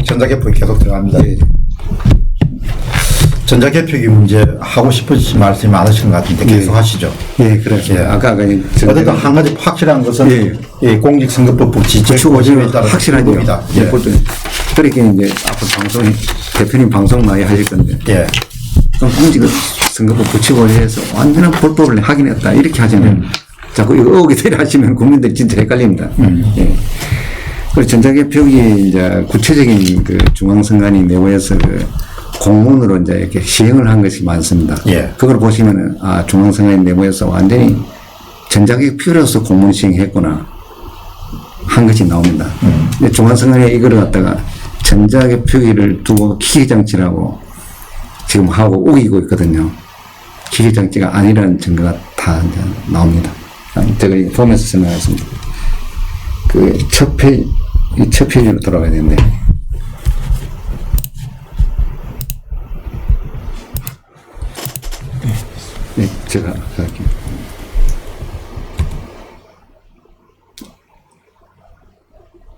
전자개표기 계속 들어갑니다. 예. 전자개표기 문제 하고 싶으신 말씀이 많으신 것 같은데 계속 하시죠. 예, 그렇습니다. 예. 아까 어쨌든 한 가지 확실한 것은 이 공직선거법 지체에 따라 확실하죠. 예. 그렇게 이제 앞으로 방송 대표님 방송 많이 하실 건데 예. 공직선거법 부치고해서 완전한 불법을 확인했다 이렇게 하시면 자꾸 이거 의혹이 하시면 국민들이 진짜 헷갈립니다. 예. 그리고 전자개표기 이제 구체적인 그 중앙선관위 내부에서 그 공문으로 이제 이렇게 시행을 한 것이 많습니다. 예. 그걸 보시면은 중앙선관위 내부에서 완전히 전자개표로서 공문 시행했구나 한 것이 나옵니다. 근데 중앙선관위에 이걸 갖다가 전자개표기를 두고 기계장치라고 지금 하고 우기고 있거든요. 기계장치가 아니라는 증거가 다 이제 나옵니다. 제가 이거 보면서 설명하겠습니다. 그 첫 페이지로 돌아가야 되는데. 네, 제가 할게요.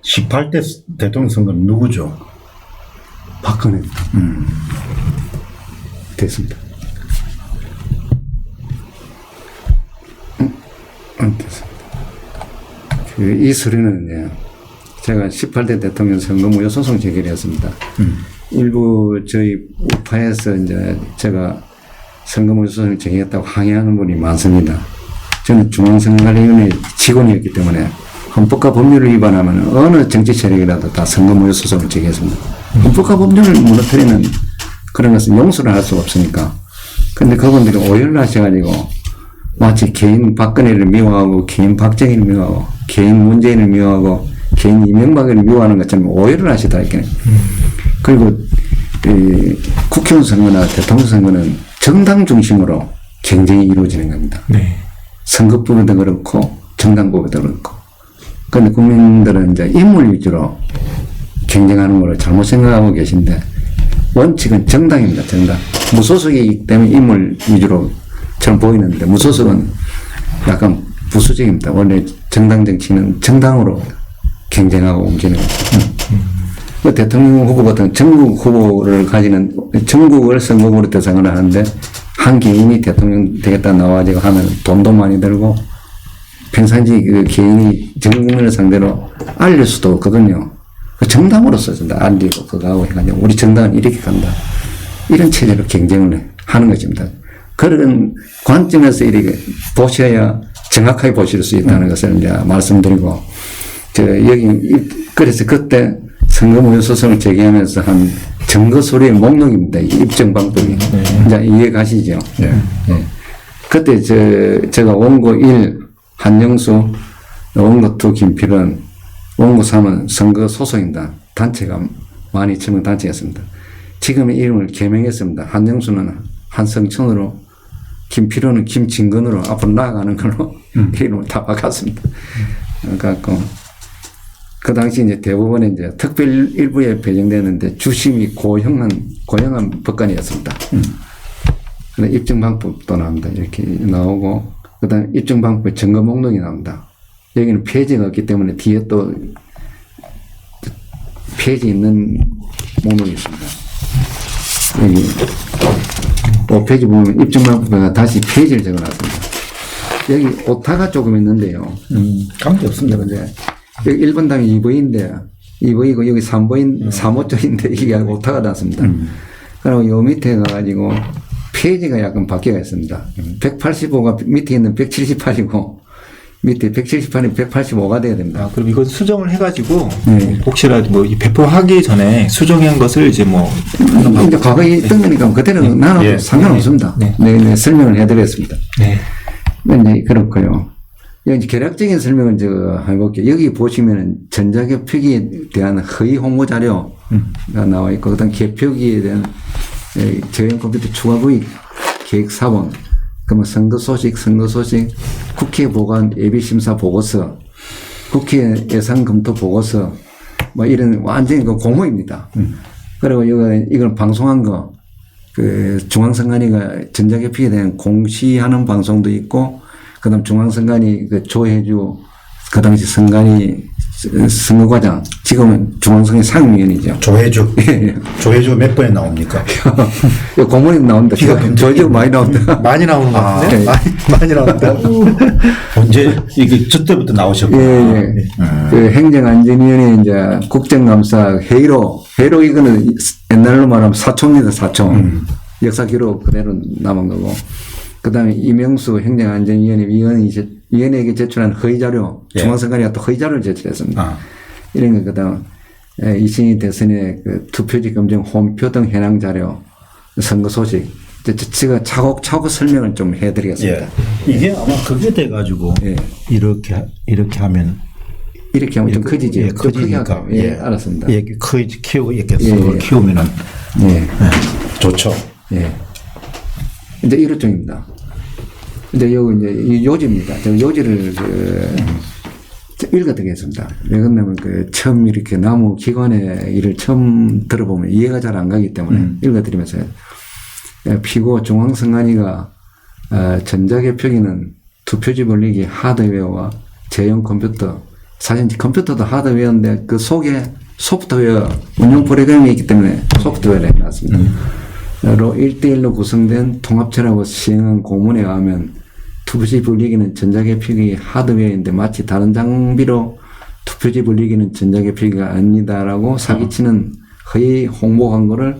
(18대) 대통령 선거는 누구죠? 박근혜. 됐습니다. 됐습니다. 이 서류는 이제 제가 18대 대통령 선거 무효 소송 제기를 했습니다. 일부 저희 우파에서 이제 제가 선거 무효 소송을 제기했다고 항의하는 분이 많습니다. 저는 중앙선관위원회 직원이었기 때문에 헌법과 법률을 위반하면 어느 정치 세력이라도 다 선거 무효 소송을 제기했습니다. 헌법과 법률을 무너뜨리는 그런 것은 용서를 할 수가 없으니까. 근데 그분들이 오해를 하셔가지고 마치 개인 박근혜를 미워하고 개인 박정희를 미워하고 개인 문재인을 미워하고 개인 이명박을 미워하는 것처럼 오해를 하시다 이렇게. 그리고 이 국회의원 선거나 대통령 선거는 정당 중심으로 경쟁이 이루어지는 겁니다. 네. 선거법에도 그렇고 정당법에도 그렇고. 그런데 국민들은 이제 인물 위주로 경쟁하는 걸 잘못 생각하고 계신데 원칙은 정당입니다. 정당. 무소속이기 때문에 인물 위주로 처럼 보이는데 무소속은 약간 부수적입니다. 원래 정당 정치는 정당으로 경쟁하고 움직이는 거죠. 대통령 후보 같은 전국 후보를 가지는 전국을 선거구로 대상을 하는데 한 개인이 대통령 되겠다 나와가지고 하면 돈도 많이 들고 평상시 그 개인이 전 국민을 상대로 알릴 수도 없거든요. 정당으로서 알리고 그거 하고 해가지고 우리 정당은 이렇게 간다. 이런 체제로 경쟁을 하는 것입니다. 그런 관점에서 이렇게 보셔야 정확하게 보실 수 있다는 것을 이제 말씀드리고, 그래서 그때 선거무효 소송을 제기하면서 한 증거 서류의 목록입니다. 입증 방법이. 이제 이해 가시죠? 예. 네. 그때 제가 원고 1, 한영수, 원고 2, 김필원, 원고 3은 선거 소속입니다. 단체가 많이 지명 단체였습니다. 지금의 이름을 개명했습니다. 한영수는 한성천으로, 김필원은 김진건으로 앞으로 나아가는 걸로 이름을 다 바꿨습니다. 그래갖고 그 당시 이제 대부분의 이제 특별 일부에 배정되는데 주심이 고형한 법관이었습니다. 근데 입증 방법도 나옵니다. 이렇게 나오고, 그 다음 입증 방법의 증거 목록이 나옵니다. 여기는 페이지가 없기 때문에 뒤에 또 페이지 있는 목록이 있습니다. 여기 5페이지 보면 입증 방법에 다시 페이지를 적어놨습니다. 여기 오타가 조금 있는데요. 관계 없습니다. 근데 여기 1번당이 2번인데 2번이고 여기 3번 3호쪽인데 이게 오타가 났습니다. 그리고 요 밑에 가가지고 페이지가 약간 바뀌어 있습니다. 185가 밑에 있는 178이고 밑에 178이 185가 돼야 됩니다. 그럼 이건 수정을 해가지고 네. 혹시라도 뭐 배포하기 전에 수정한 것을 이제 뭐 이제 과거에 있던 거니까 그대로 나눠도 예. 상관없습니다. 네. 네, 설명을 해드렸습니다. 네. 네, 그렇고요. 여기 개략적인 설명을 제가 해볼게요. 여기 보시면은 전자개표기에 대한 허위 홍보 자료가 나와 있고, 그 다음 개표기에 대한 저형 컴퓨터 추가 구입 계획 사원, 그러면 선거 소식, 국회 보관 예비 심사 보고서, 국회 예산 검토 보고서, 뭐 이런 완전히 그 공모입니다. 그리고 이걸 방송한 거, 중앙선관위가 전자개표기에 대한 공시하는 방송도 있고, 그 다음 중앙선관위 조혜주, 그 당시 선관위 선거과장, 지금은 중앙선거 상임위원이죠. 조혜주. 예. 조혜주 몇 번에 나옵니까? 고문이 나온다. 조회주 많이 나온다. 많이 나오는 것 같은데? 예. 많이 나온다. 언제, 이게 저 때부터 나오셨구나. 예, 예. 그 행정안전위원회 이제 국정감사 회의로 이거는 옛날로 말하면 사초입니다, 사초. 역사 기록 그대로 남은 거고. 그 다음에 이명수 행정안전위원회 위원회에게 제출한 허위자료, 예. 중앙선관위가 또 허위자료를 제출했습니다. 아. 이런 거, 그 다음, 이신희 대선의 그 투표지 검증 홈표 등 현황 자료, 선거 소식, 제가 차곡차곡 설명을 좀 해드리겠습니다. 예. 이게 아마 그게 돼가지고, 예. 이렇게 하면. 이렇게 하면 좀 커지지. 예, 좀 크게 커지니까. 할까요? 예, 알았습니다. 예, 키우고, 이렇게 예, 예. 키우면은. 예. 예, 좋죠. 예. 이제 1호점입니다. 이제 요 이제 이 요지입니다. 저 요지를 읽어드리겠습니다. 왜 그러냐면 처음 이렇게 나무 기관의 일을 처음 들어보면 이해가 잘 안 가기 때문에 읽어드리면서 피고 중앙선관위가 전자개표기는 투표지 벌리기 하드웨어와 제형 컴퓨터, 사실 컴퓨터도 하드웨어인데 그 속에 소프트웨어 운영 프로그램이 있기 때문에 소프트웨어를 해놨습니다. 로 1대1로 구성된 통합체라고 시행한 공문에 의하면 투표지 분리기는 전자개표기 하드웨어인데 마치 다른 장비로 투표지 분리기는 전자개표기가 아니다라고 사기치는 허위 홍보 광고를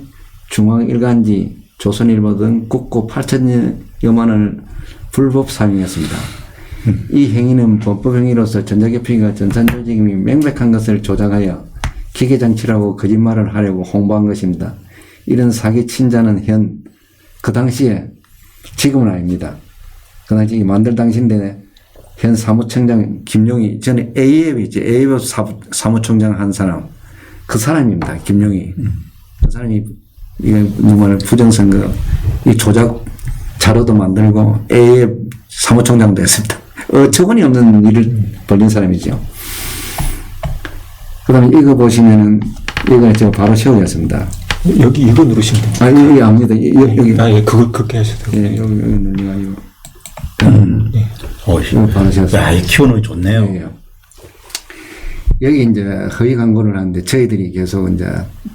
중앙일간지, 조선일보 등 국고 8천여만 원을 불법 사용했습니다. 이 행위는 범법행위로서 전자개표기가 전산조직임이 명백한 것을 조작하여 기계장치라고 거짓말을 하려고 홍보한 것입니다. 이런 사기 친자는 그 당시에, 지금은 아닙니다. 그 당시 만들 당시인데, 현 사무총장 김용희, 전에 AF이지, AF 사무총장 한 사람, 그 사람입니다. 김용희. 그 사람이, 이게 정말 부정선거, 이 조작 자료도 만들고, AF 사무총장도 했습니다. 처분이 없는 일을 벌린 사람이죠. 그 다음에 이거 보시면은, 이거 제가 바로 세우겠습니다. 여기 이거 누르시면 됩니다. 아, 여기 압니다. 여기. 아, 예, 그렇게 하셔도 돼요. 예, 여기 눌러가지고. 예. 이거 바로 세웠어요. 야, 이 키우는 게 좋네요. 예. 여기 이제 허위 광고를 하는데 저희들이 계속 이제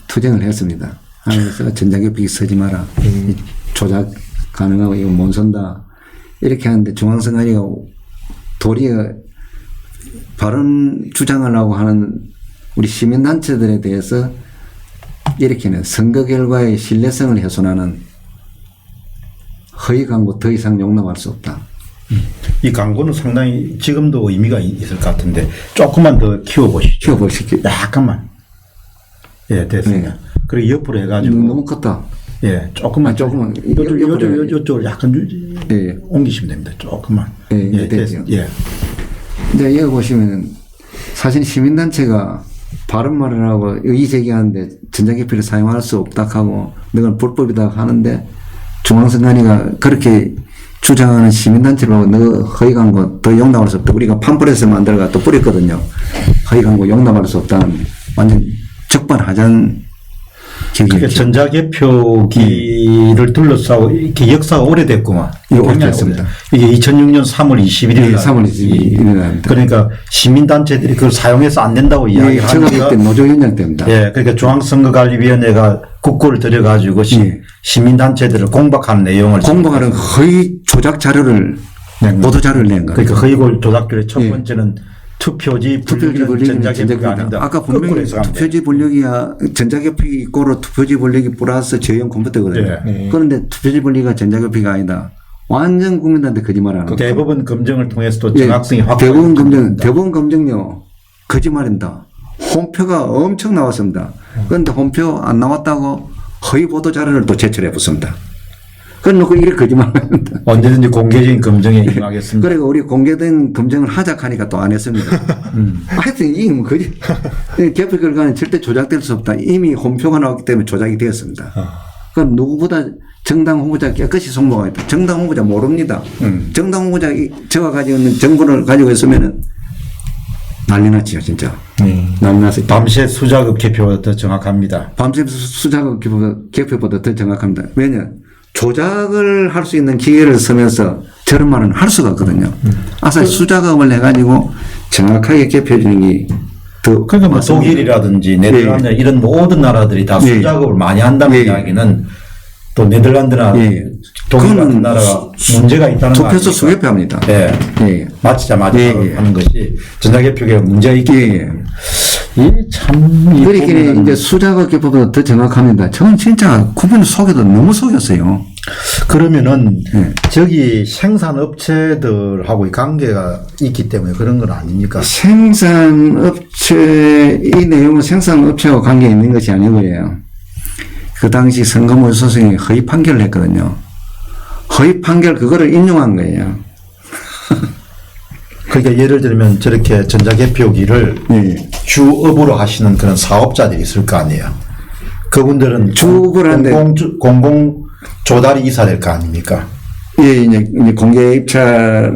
투쟁을 했습니다. 하면서 전자개표기 쓰지 마라. 이 조작 가능하고 이거 못 쓴다. 이렇게 하는데 중앙선관위가 도리어 발언 주장하려고 하는 우리 시민단체들에 대해서 이렇게는 선거 결과의 신뢰성을 훼손하는 허위 광고 더 이상 용납할 수 없다. 이 광고는 상당히 지금도 의미가 있을 것 같은데 조금만 더 키워보시죠. 키워보시기. 약간만. 예, 됐습니다. 네. 그리고 옆으로 해가지고. 너무 컸다. 예, 조금만. 조금만. 요쪽으로 약간 예. 옮기시면 됩니다. 조금만. 예, 예, 됐죠. 예. 근데 여기 보시면은 사실 시민단체가 바른 말을 하고 의의 제기하는데 전자개표를 사용할 수 없다 하고 너는 불법이다 하는데 중앙선관위가 그렇게 주장하는 시민단체를 보고 너 허위 광고 더 용납할 수 없다. 우리가 팜플렛을 만들어가 또 뿌렸거든요. 허위 광고 용납할 수 없다는 완전 적반하장 그러니까 기획이죠. 전자개표기를 둘러싸고 이렇게 역사가 오래됐구만. 예, 오래됐습니다. 이게 2006년 3월 21일. 예, 3월 22일 날. 그러니까 시민단체들이 그걸 사용해서 안 된다고 예, 청와대 때 이야기하니까. 노조위원장 때입니다. 예, 그러니까 중앙선거관리위원회가 국고를 들여가지고 예. 시민단체들을 공박하는 내용을. 공부하는 허위 조작 자료를 보도 자료를 낸 거예요. 그러니까 허위골 조작들의 첫 예. 번째는 투표지 투표지 분리기는 분리기는 전자개표가 아니다. 아까 분명히 투표지 분리기야 전자개표기 있고로 투표지 분리기 플러스 제형 컴퓨터거든요. 예. 그런데 투표지 분리기가 전자개표기가 아니다. 완전 국민들한테 거짓말하는 거예요. 대법원 검증을 통해서도 예, 정확성이 확. 대법원 검증요 거짓말입니다. 홈표가 엄청 나왔습니다. 그런데 홈표 안 나왔다고 허위 보도 자료를 또 제출해 붙습니다. 그래놓고 이렇게 거짓말합니다. 언제든지 공개적인 검증에 임하겠습니다. 그리고 우리 공개된 검증을 하자 하니까 또 안 했습니다. 하여튼 이게 뭐 거짓. 개표 결과는 절대 조작될 수 없다. 이미 홈표가 나왔기 때문에 조작이 되었습니다. 그 누구보다 정당 후보자 깨끗이 송보가 있다. 정당 후보자 모릅니다. 정당 후보자 저가 가지고 있는 정보를 가지고 있으면은 난리 났지요, 진짜. 난리 났어요. 밤새 수작업 개표보다 더 정확합니다. 밤새 수작업 개표보다 더 정확합니다. 왜냐? 조작을 할 수 있는 기계를 쓰면서 저런 말은 할 수가 없거든요. 아싸 수작업을 해가지고 정확하게 개표해주는 게 그러니까 뭐 독일이라든지 네덜란드 이런 모든 나라들이 다 수작업을 많이 한다는 이야기는 또 네덜란드나 독일 같은 나라가 문제가 있다는 거 투표소 아닙니까? 수개표합니다. 맞자 하는 것이 전자개표가 문제가 있기 때문에 참 그러니까 이제 수작업 개표보다 더 정확합니다. 저는 진짜 구분 속여도 너무 속였어요. 그러면은 저기 생산업체들하고의 관계가 있기 때문에 그런 건 아닙니까? 생산업체, 이 내용은 생산업체와 관계 있는 것이 아니고요. 그 당시 선거물 소송이 허위 판결을 했거든요. 허위 판결 그거를 인용한 거예요. 그러니까 예를 들면 저렇게 전자개표기를 주업으로 하시는 그런 사업자들이 있을 거 아니에요. 그분들은 주업을 하는데 공공 조달이 있어야 될 거 아닙니까? 이제 공개 입찰,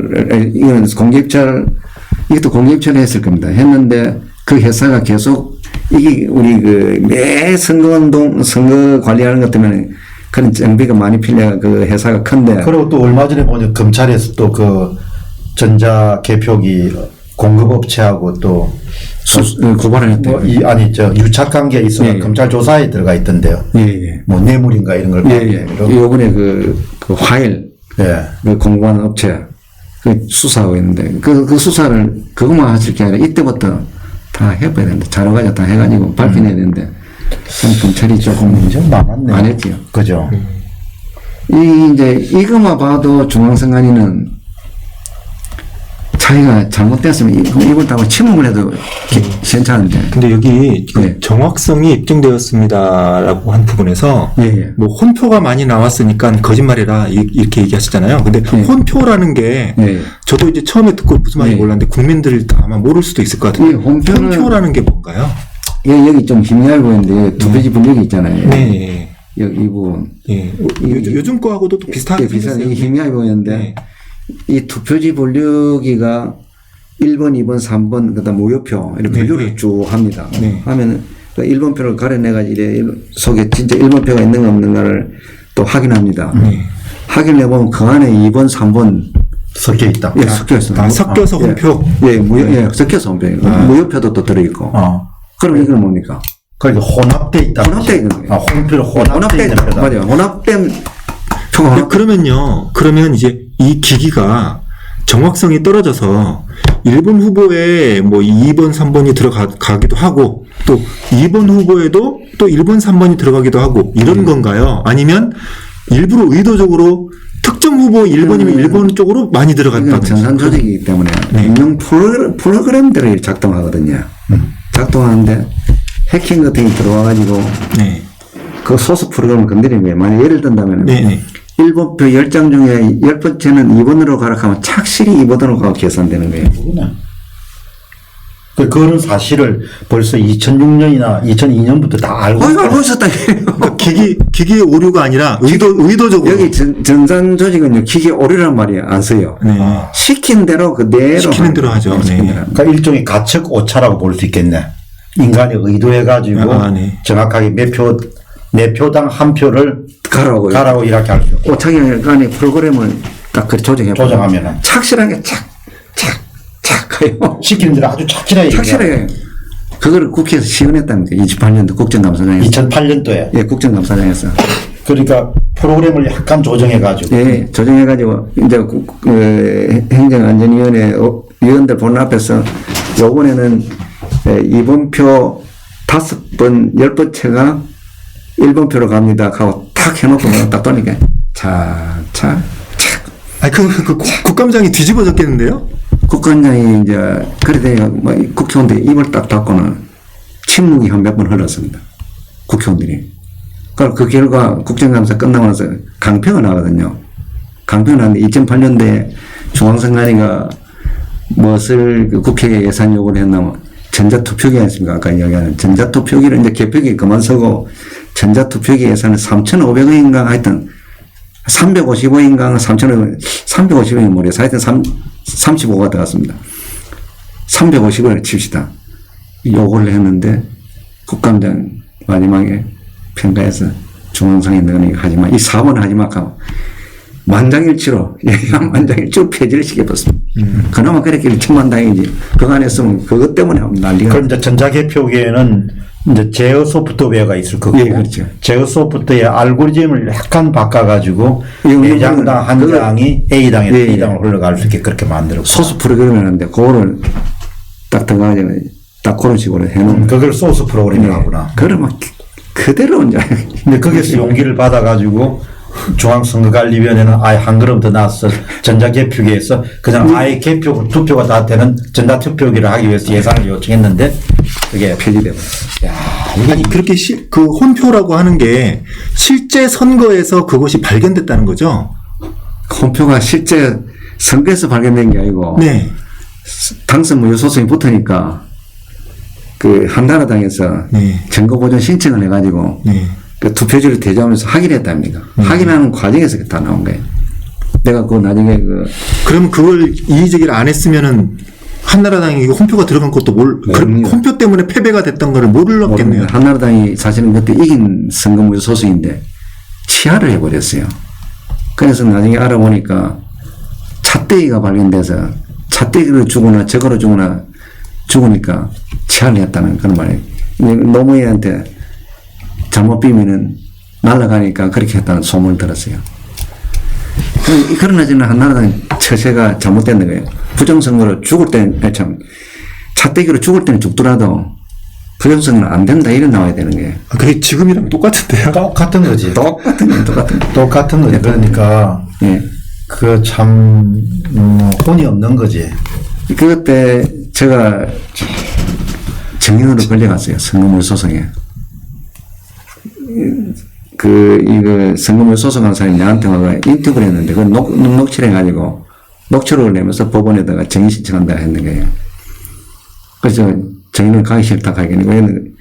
이것도 공개 입찰을 했을 겁니다. 했는데 그 회사가 계속 이게 우리 매 선거운동, 선거 관리하는 것 때문에 그런 정비가 많이 필요한 그 회사가 큰데. 그리고 또 얼마 전에 보니 검찰에서 또 그 전자개표기 공급업체하고 또 고발을 했대요. 유착 관계에 있어서 검찰 조사에 들어가 있던데요. 뭐 뇌물인가 이런 걸. 요번에 그 화일, 그 공무원 업체, 그 수사하고 있는데, 그 수사를 그것만 하실 게 아니라 이때부터 다 해봐야 되는데, 자료가지고 다 해가지고 밝혀내야 되는데, 검찰이 조금 문제 많았네요. 안 했지요. 그죠. 이것만 봐도 중앙선관위는 자기가 잘못됐으면 이걸 다 침묵을 해도 괜찮은데. 근데 여기 정확성이 입증되었습니다라고 한 부분에서 뭐 혼표가 많이 나왔으니까 거짓말이라 이렇게 얘기하시잖아요. 근데 혼표라는 게 저도 이제 처음에 듣고 무슨 말인지 몰랐는데 국민들이 아마 모를 수도 있을 것 같은데 혼표라는 게 뭔가요? 여기 좀 희미해 보이는데 두 페이지 분력이 있잖아요. 여기 이 부분. 요즘 거하고도 또 비슷하게 생겼어요. 희미해 보이는데 이 투표지 분류기가 1번, 2번, 3번, 그 다음 무효표, 이렇게 분류를 쭉 합니다. 하면 1번표를 가려내가지고 속에 진짜 1번표가 있는가 없는가를 또 확인합니다. 확인해보면 그 안에 2번, 3번 섞여 있다. 섞여 있어요. 섞여서 혼표. 섞여서 혼표. 무효표도 또 들어있고. 그럼 이건 뭡니까? 그러니까 혼합돼 있다. 혼합돼 있는 거예요. 혼표를 혼합돼 있는 표다. 맞아요. 혼합된 표가. 그러면 이제 이 기기가 정확성이 떨어져서 1번 후보에 뭐 2번, 3번이 들어가기도 하고 또 2번 후보에도 또 1번, 3번이 들어가기도 하고 이런 건가요? 아니면 일부러 의도적으로 특정 후보 1번이면 1번 쪽으로 많이 들어갔다든지. 전산 조직이기 때문에 인용 프로그램들을 작동하거든요. 작동하는데 해킹 같은 게 들어와가지고 그 소스 프로그램을 건드리는 거예요. 만약 예를 든다면 1번표 10장 중에 10번째는 2번으로 가라 하면 착실히 2번으로 가고 계산되는 거예요. 그런 사실을 벌써 2006년이나 2002년부터 다 알고 있었다. 그러니까 기기의 오류가 아니라 의도적으로. 여기 전산 조직은 기계 오류란 말이 안 써요. 시킨 대로 그대로. 시키는 대로 하죠. 그러니까 일종의 가측 오차라고 볼 수 있겠네. 인간이 의도해가지고 정확하게 내 표당 한 표를 가라고 이렇게 할 수 있고. 오차기간의 프로그램을 딱 조정하면 착실하게 착 가요. 시키는 대로 아주 착실하게. 그거를 국회에서 시연했답니다. 28년도 국정감사장에서. 2008년도에. 국정감사장에서. 그러니까 프로그램을 약간 조정해가지고. 조정해가지고 이제 행정안전위원회 위원들 보는 앞에서 요번에는 2번표 5번 10번째가 1번표로 갑니다. 하고 탁 해놓고 딱 떠니까 국감장이 뒤집어졌겠는데요? 국감장이 이제 그래도 뭐 국회의원들이 입을 딱 닫고는 침묵이 한 몇 번 흘렀습니다. 국회의원들이. 그 결과 국정감사 끝나고 나서 강평을 나거든요. 강평을 나는데 2008년도에 중앙선관위가 무엇을 국회에 예산 요구를 했냐면 전자투표기 아니습니까? 아까 이야기하는 전자투표기를 이제 개표기 그만 쓰고 전자투표기 예산을 3,500원인가 하여튼 355인가 350원이 모르겠어요. 하여튼 35가 들어갔습니다. 350원을 칩시다. 요구를 했는데 국감장 마지막에 평가해서 중앙상에 넣으니 하지마. 이 4번 하지마 하고 만장일치로, 만장일치로 폐지를 시켜봤습니다. 그나마 그랬길래 천만다행이지. 그거 안 했으면 그것 때문에 하면 난리가. 그럼 이제 전자개표기에는 이제 제어 소프트웨어가 있을 거고. 예, 그렇죠. 제어 소프트웨어 알고리즘을 약간 바꿔가지고 이거 매장당 한 그거- 장이 A당에서 예, 예. B당으로 흘러갈 수 있게 그렇게 만들었고. 소스 프로그램을 하는데, 그거를 딱 들어가면 딱 그런 식으로 해놓으면. 그걸 소스 프로그램이라구나. 그걸 막 그대로 이제. 근데 거기서 용기를 받아가지고 중앙선거관리위원회는 아예 한 걸음 더 나서 전자개표기에서 그냥 아예 개표 투표가 다 되는 전자투표기를 하기 위해서 예산을 요청했는데 그게 폐지되고. 아니 그렇게 그 혼표라고 하는 게 실제 선거에서 그것이 발견됐다는 거죠? 홈표가 실제 선거에서 발견된 게 아니고. 네. 당선 무효 소송이 붙으니까 그 한나라당에서 네. 증거보존 신청을 해가지고 네. 그 투표지를 대조하면서 확인했답니다. 확인하는 과정에서 다 나온 거예요. 내가 그 나중에 그럼 그걸 이의제기를 안 했으면은 한나라당이 혼표가 들어간 것도 그럼요. 혼표 때문에 패배가 됐던 거를 몰랐겠네요. 한나라당이 사실은 그때 이긴 선거 무효 소송인데 치하를 해버렸어요. 그래서 나중에 알아보니까 찻대기가 발견돼서 찻대기로 주거나 저거로 주거나 죽으니까 치하를 했다는 그런 말이에요. 노무현한테 잘못 비면은 날아가니까 그렇게 했다는 소문을 들었어요. 그러나 저는 한나라당 처세가 잘못된 거예요. 부정선거로 죽을 때는 참 찻대기로 죽을 때는 죽더라도 부정선거는 안 된다 이런 나와야 되는 거예요. 그게 지금이랑 똑같은데요? 똑같은 거지. 똑같은 거. 똑같은 거지. 그러니까 예. 그 참 혼이 없는 거지. 그것 때 제가 정인으로 걸려갔어요. 선거물 소송에. 이거 선거물 소송한 사람이 나한테 와가 인터뷰를 했는데, 그걸 녹취를 해가지고, 녹취록을 내면서 법원에다가 정의 신청한다 했는 거예요. 그래서 정인을 가기 싫다 하기는, 왜냐면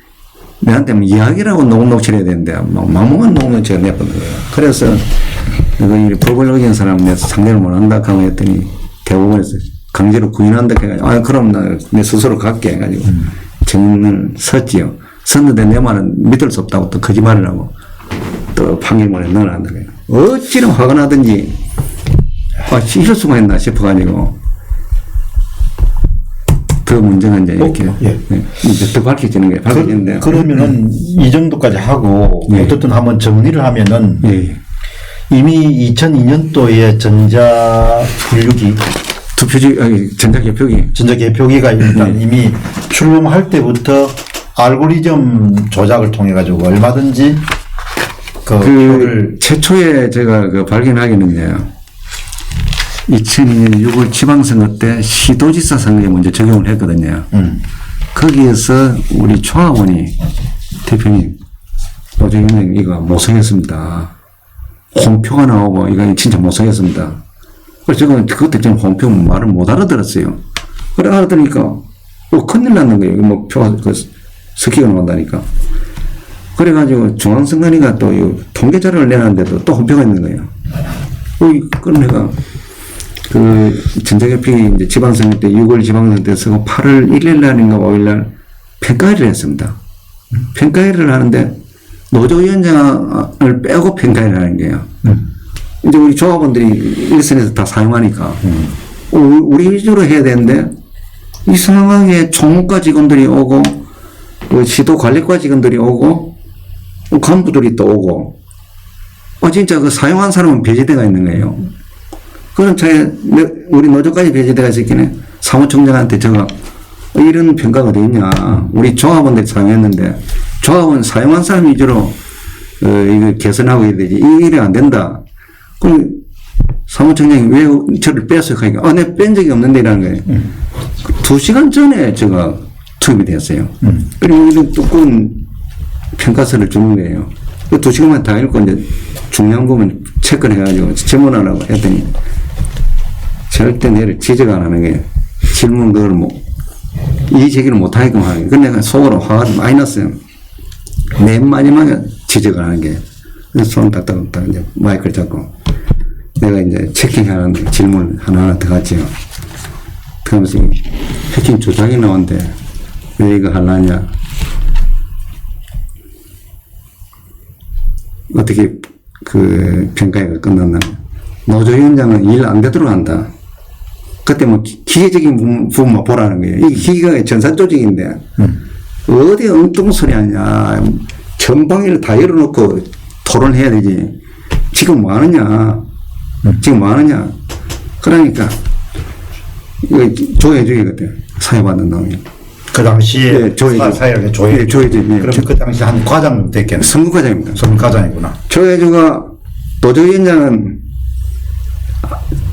내한테 뭐 이야기라고 녹취를 해야 되는데, 막 망몽한 녹취를 내보는 거예요. 그래서, 이 법을 어긴 사람 내서 상대를 못 한다 하고 했더니, 대법원에서 강제로 구인한다 해가지고, 그럼 내 스스로 갈게 해가지고, 정인을 섰지요. 섰는데 내 말은 믿을 수 없다고 또 거짓말을 하고 또 판결문에 넣어놨는 거예요. 어찌나 화가 나든지 이럴 수가 있나 싶어가지고 더 문제가 이제 이렇게 이제 더 밝혀지는 거예요. 밝혀지는데 그러면은 이 정도까지 하고 어쨌든 한번 정리를 하면은 이미 2002년도에 전자분류기 투표지 전자개표기가 일단 이미 출범할 때부터 알고리즘 조작을 통해 가지고 얼마든지 최초에 제가 발견하기는요. 2002년 6월 지방선거 때 시도지사 선거에 먼저 적용을 했거든요. 거기에서 우리 조합원이 대표님, 노정현 이거 모성했습니다. 홍표가 나오고 이거 진짜 모성했습니다. 그래서 제가 그때 좀 홍표 말을 못 알아들었어요. 그래 알아들으니까 큰일 났는 거예요. 뭐 표가 스키가 나온다니까. 그래가지고 중앙선관위가 또 통계 자료를 내놨는데도 또 홍표가 있는 거예요. 그럼 내가 전자개표기 이제 지방선거 때 6월 지방선거 때 쓰고 8월 1일 날인가 5일 날 평가회를 했습니다. 평가회를 하는데 노조위원장을 빼고 평가회를 하는 거예요. 이제 우리 조합원들이 일선에서 다 사용하니까 우리 위주로 해야 되는데 이 상황에 총무과 직원들이 오고 시도 관리과 직원들이 오고 간부들이 또 오고 진짜 사용한 사람은 배제대가 있는 거예요. 그런 차에 우리 노조까지 배제대가 있었기에 사무총장한테 제가 이런 평가가 어디 있냐. 우리 조합원들이 사용했는데 조합원 사용한 사람 위주로 이거 개선하고 해야 되지. 이래 안 된다. 그럼 사무총장이 왜 저를 뺐어요? 하니까 내가 뺀 적이 없는데 이라는 거예요. 2시간 전에 제가 투입이 됐어요. 그리고 이런 두꺼운 평가서를 주는 거예요. 2시간만 다 읽고 이제 중요한 부분 체크를 해가지고 질문하라고 했더니 절대 내를 지적 안 하는 게 질문 그걸 이 제기를 못하게끔 하는 게. 근데 내가 속으로 화가 많이 났어요. 맨 마지막에 지적을 하는 게. 손 딱딱딱 이제 마이크를 잡고 내가 이제 체킹하는 질문 하나하나 들어갔지요. 그러면서 해킹 조작이 나온대. 왜 이거 하려냐. 어떻게 평가회가 끝났나. 노조위원장은 일 안 되도록 한다. 그때 뭐 기계적인 부분만 보라는 거예요. 이 기계가 전산 조직인데 어디 엉뚱소리 하냐. 전방위를 다 열어놓고 토론해야 되지. 지금 뭐 하느냐. 지금 뭐 하느냐. 그러니까 이거 조혜주기거든. 사회받는 놈이. 그 당시에 네, 조혜주. 사회학의 조혜주. 네, 조혜주. 네. 그럼 그 당시 한 과장 됐겠네. 선거과장입니다. 선과장이구나. 조혜주가 노조위원장은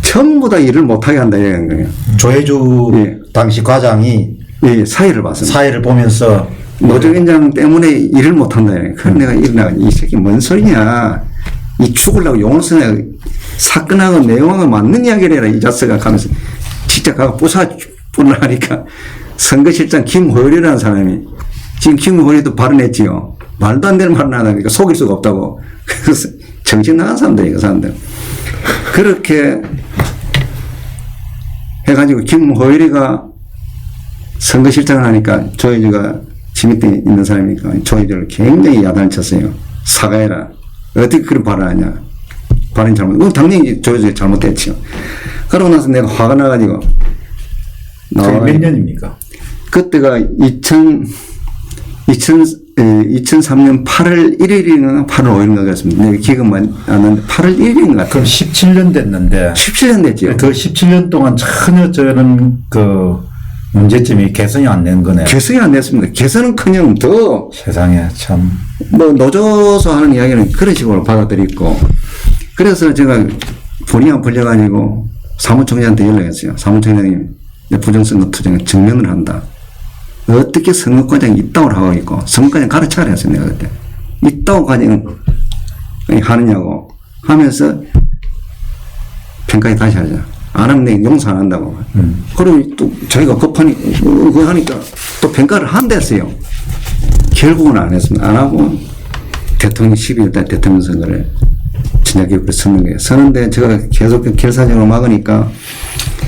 전부 다 일을 못하게 한다 이런 거예요. 조혜주 예. 당시 과장이 예, 사회를 봤습니다. 사회를 보면서 노조위원장 때문에 일을 못한다. 그럼 내가 일어나가 이 새끼 뭔 소리냐. 이 죽으려고 용을 쓰냐. 사건하고 내용하고 맞는 이야기를 해라. 이 자식아 하면서 진짜 가서 부사분하니까 선거실장 김호열이라는 사람이 지금 김호열이도 발언했지요. 말도 안 되는 말을 하니까 속일 수가 없다고. 그래서 정신 나간 사람들이에요. 그 사람들. 그렇게 해가지고 김호열이가 선거실장을 하니까 조혜주가 지밑에 있는 사람이니까 조혜주를 굉장히 야단을 쳤어요. 사과해라. 어떻게 그런 발언하냐. 발언이 잘못, 당연히 조혜주가 잘못됐죠. 그러고 나서 내가 화가 나가지고. 그게 몇 년입니까? 그때가 2003년 8월 1일인가 8월 5일인가 그랬습니다. 내가 기억만 안 나는데 8월 1일인 것 같아요. 그럼 17년 됐는데 17년 됐죠. 그 17년 동안 전혀 저는 그 문제점이 개선이 안 된 거네요. 개선이 안 됐습니다. 개선은커녕 더 세상에 참. 뭐 노조서 하는 이야기는 그런 식으로 받아들이고 그래서 제가 본의가 불려가지고 사무총장한테 연락했어요. 사무총장이 내 부정선거 투쟁에 증명을 한다. 어떻게 선거과정이 있다고 하고 있고 선거과정 가르쳐라 했어요. 내가 그때 있다고 과정 하느냐고 하면서 평가에 다시 하자. 안 하면 내가 용서 안 한다고. 그리고 또 자기가 급하니까 그거 하니까 또 평가를 한댔어요. 결국은 안 했습니다. 안 하고 대통령 12월달 대통령 선거를 진작에 서는 거예요. 서는데 제가 계속 결사적으로 막으니까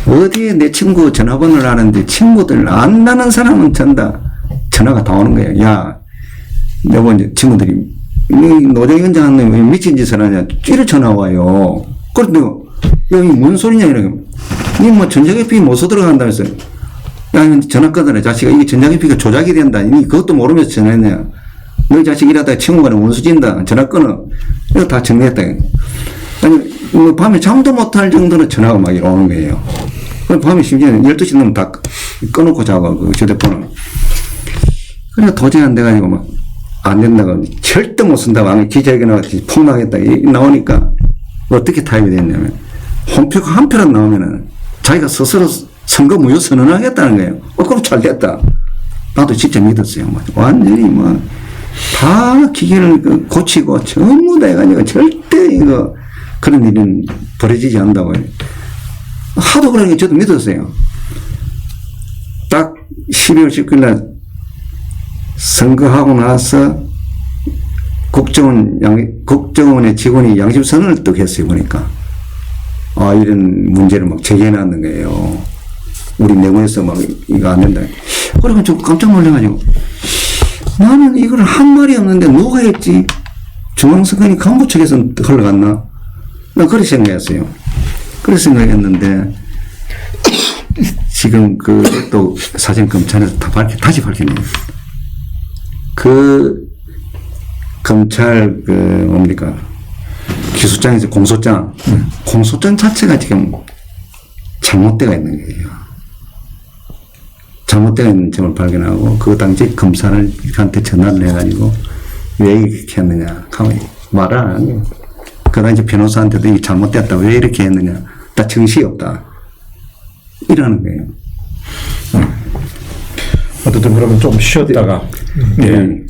어디에 내 친구 전화번호를 아는데 친구들 안 나는 사람은 전화가 다 오는 거예요. 야, 여보 이제 친구들이 노조위원장은 왜 미친 짓을 하냐. 찌르 전화 와요. 그런데 야, 이게 뭔 소리냐 이러고. 니 뭐 전자기피 못 써 들어간다면서. 야, 전화 끊어라 자식아. 이게 전자기피가 조작이 된다. 니 그것도 모르면서 전화했냐. 너희 자식 일하다가 친구가 원수진다. 전화 끊어. 이거 다 정리했다. 아니, 뭐 밤에 잠도 못할 정도로 전화가 막 오는 거예요. 밤에 심지어 12시 넘으면 다 꺼놓고 자고, 그 휴대폰을. 그래서 도저히 안 돼가지고 막, 안 된다고. 절대 못 쓴다고. 아니, 기자회견 폭락했다. 나오니까 어떻게 타입이 됐냐면, 홈표가 한 표라도 나오면은 자기가 스스로 선거 무효 선언하겠다는 거예요. 그럼 잘 됐다. 나도 진짜 믿었어요. 완전히 뭐, 다 기계를 고치고 전부 다 해가지고 절대 이거 그런 일은 벌어지지 않는다고 해요. 하도 그러는 게 저도 믿었어요. 딱 12월 19일 날 선거하고 나서 국정원의 직원이 양심 선언을 또 했어요. 보니까. 아, 이런 문제를 막 제기해놨는 거예요. 우리 내부에서 막 이거 안 된다. 그러면 좀 깜짝 놀라가지고 나는 이걸 한 말이 없는데 누가 했지? 중앙선관위 간부 측에서 흘러갔나? 나 그렇게 생각했어요. 그렇게 생각했는데 지금 그 또 사전검찰에서 다시 밝혔네요. 그 검찰 그 뭡니까 기소장에서 공소장 자체가 지금 잘못되어 있는 거예요. 잘못되어 있는 점을 발견하고 그 당시 검사한테 전화를 해가지고 왜 이렇게 했느냐 하면 말을 안 하는 거예요. 그 당시 변호사한테도 이게 잘못됐다 왜 이렇게 했느냐 다 정신이 없다 이러는 거예요. 어쨌든 그러면 좀 쉬었다가 네.